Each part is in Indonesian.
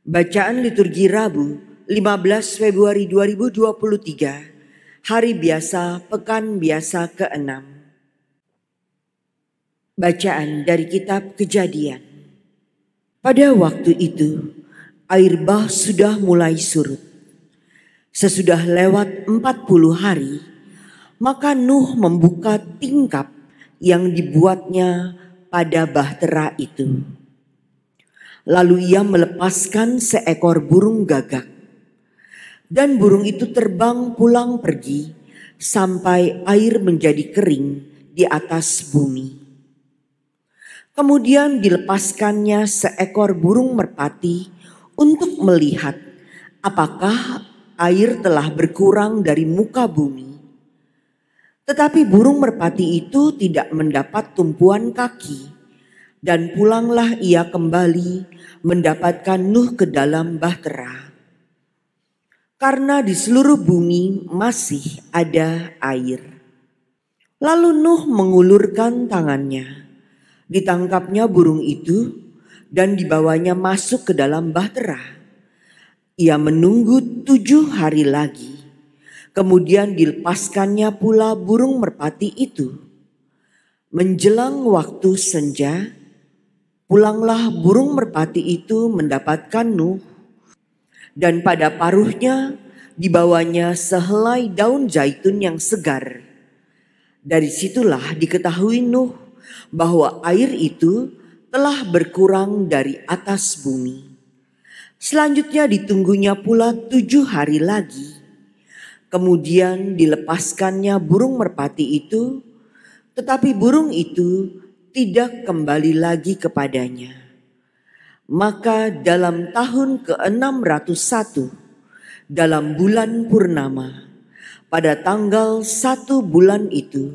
Bacaan liturgi Rabu 15 Februari 2023, Hari Biasa Pekan Biasa ke-6. Bacaan dari Kitab Kejadian. Pada waktu itu, air bah sudah mulai surut. Sesudah lewat 40 hari, maka Nuh membuka tingkap yang dibuatnya pada bahtera itu. Lalu ia melepaskan seekor burung gagak. Dan burung itu terbang pulang pergi sampai air menjadi kering di atas bumi. Kemudian dilepaskannya seekor burung merpati untuk melihat apakah air telah berkurang dari muka bumi. Tetapi burung merpati itu tidak mendapat tumpuan kaki. Dan pulanglah ia kembali mendapatkan Nuh ke dalam bahtera. Karena di seluruh bumi masih ada air. Lalu Nuh mengulurkan tangannya. Ditangkapnya burung itu dan dibawanya masuk ke dalam bahtera. Ia menunggu 7 hari lagi. Kemudian dilepaskannya pula burung merpati itu. Menjelang waktu senja, pulanglah burung merpati itu mendapatkan Nuh, dan pada paruhnya dibawanya sehelai daun zaitun yang segar. Dari situlah diketahui Nuh bahwa air itu telah berkurang dari atas bumi. Selanjutnya ditunggunya pula 7 hari lagi. Kemudian dilepaskannya burung merpati itu, tetapi burung itu tidak kembali lagi kepadanya. Maka dalam tahun ke-601, dalam bulan purnama, pada tanggal 1 bulan itu,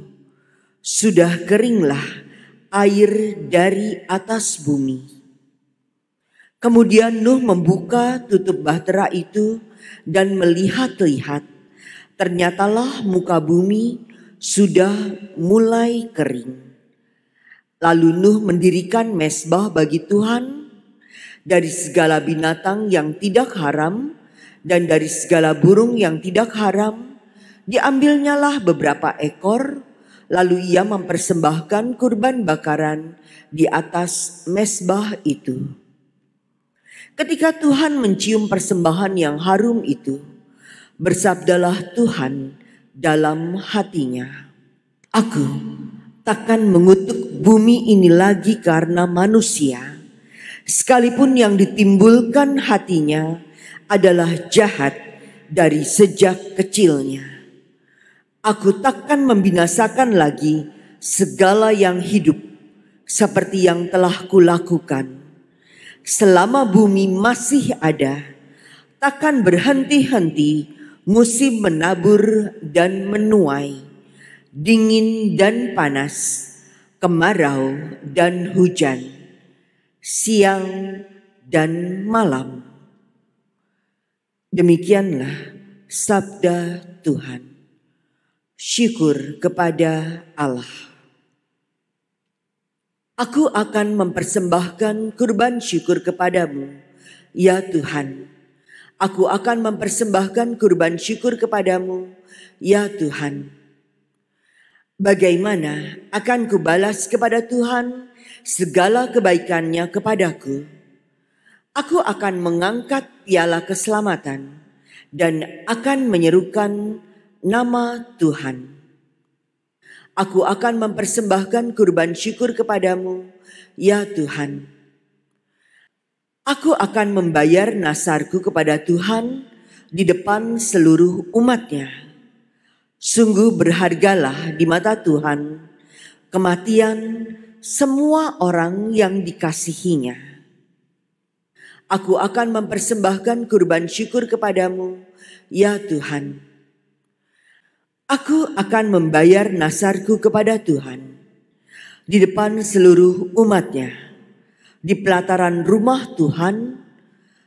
sudah keringlah air dari atas bumi. Kemudian Nuh membuka tutup bahtera itu dan melihat-lihat, ternyatalah muka bumi sudah mulai kering. Lalu Nuh mendirikan mezbah bagi Tuhan dari segala binatang yang tidak haram dan dari segala burung yang tidak haram. Diambilnyalah beberapa ekor, lalu ia mempersembahkan kurban bakaran di atas mezbah itu. Ketika Tuhan mencium persembahan yang harum itu, bersabdalah Tuhan dalam hatinya, "Aku takkan mengutuk bumi ini lagi karena manusia, sekalipun yang ditimbulkan hatinya adalah jahat dari sejak kecilnya. Aku takkan membinasakan lagi segala yang hidup seperti yang telah kulakukan. Selama bumi masih ada, takkan berhenti-henti musim menabur dan menuai, dingin dan panas, kemarau dan hujan, siang dan malam." Demikianlah sabda Tuhan. Syukur kepada Allah. Aku akan mempersembahkan kurban syukur kepadamu, ya Tuhan. Aku akan mempersembahkan kurban syukur kepadamu, ya Tuhan. Bagaimana akan kubalas kepada Tuhan segala kebaikannya kepadaku? Aku akan mengangkat piala keselamatan dan akan menyerukan nama Tuhan. Aku akan mempersembahkan kurban syukur kepadamu, ya Tuhan. Aku akan membayar nasarku kepada Tuhan di depan seluruh umatnya. Sungguh berhargalah di mata Tuhan kematian semua orang yang dikasihinya. Aku akan mempersembahkan kurban syukur kepadamu, ya Tuhan. Aku akan membayar nasarku kepada Tuhan di depan seluruh umatnya, di pelataran rumah Tuhan,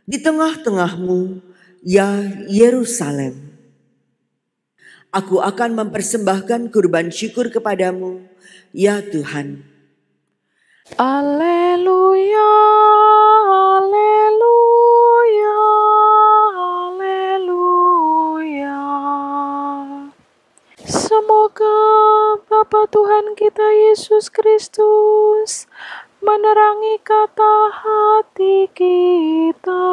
di tengah-tengahmu, ya Yerusalem. Aku akan mempersembahkan kurban syukur kepadamu, ya Tuhan. Alleluia, alleluia. Tuhan kita Yesus Kristus menerangi kata hati kita,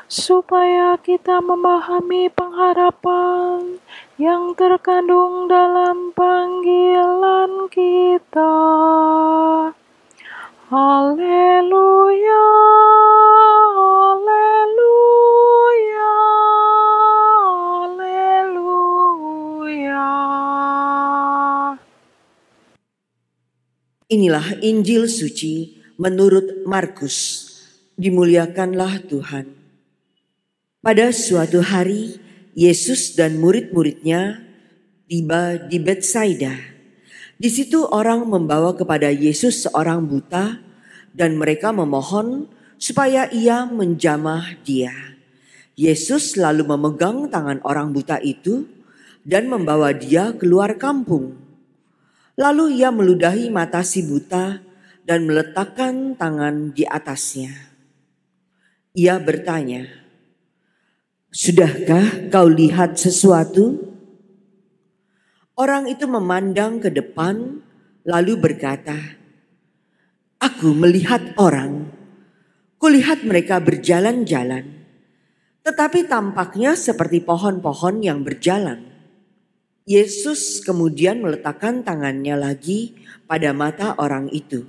supaya kita memahami pengharapan yang terkandung dalam panggilan kita. Haleluya, haleluya, haleluya. Inilah Injil suci menurut Markus. Dimuliakanlah Tuhan. Pada suatu hari, Yesus dan murid-muridnya tiba di Betsaida. Di situ orang membawa kepada Yesus seorang buta dan mereka memohon supaya ia menjamah dia. Yesus lalu memegang tangan orang buta itu dan membawa dia keluar kampung. Lalu ia meludahi mata si buta dan meletakkan tangan di atasnya. Ia bertanya, "Sudahkah kau lihat sesuatu?" Orang itu memandang ke depan lalu berkata, "Aku melihat orang. Kulihat mereka berjalan-jalan, tetapi tampaknya seperti pohon-pohon yang berjalan." Yesus kemudian meletakkan tangannya lagi pada mata orang itu.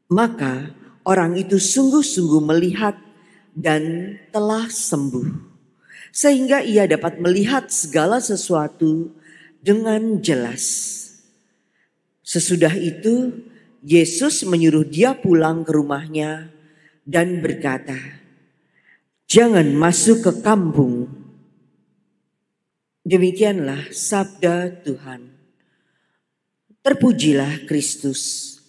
Maka orang itu sungguh-sungguh melihat dan telah sembuh, sehingga ia dapat melihat segala sesuatu dengan jelas. Sesudah itu Yesus menyuruh dia pulang ke rumahnya dan berkata, "Jangan masuk ke kampung." Demikianlah sabda Tuhan. Terpujilah Kristus.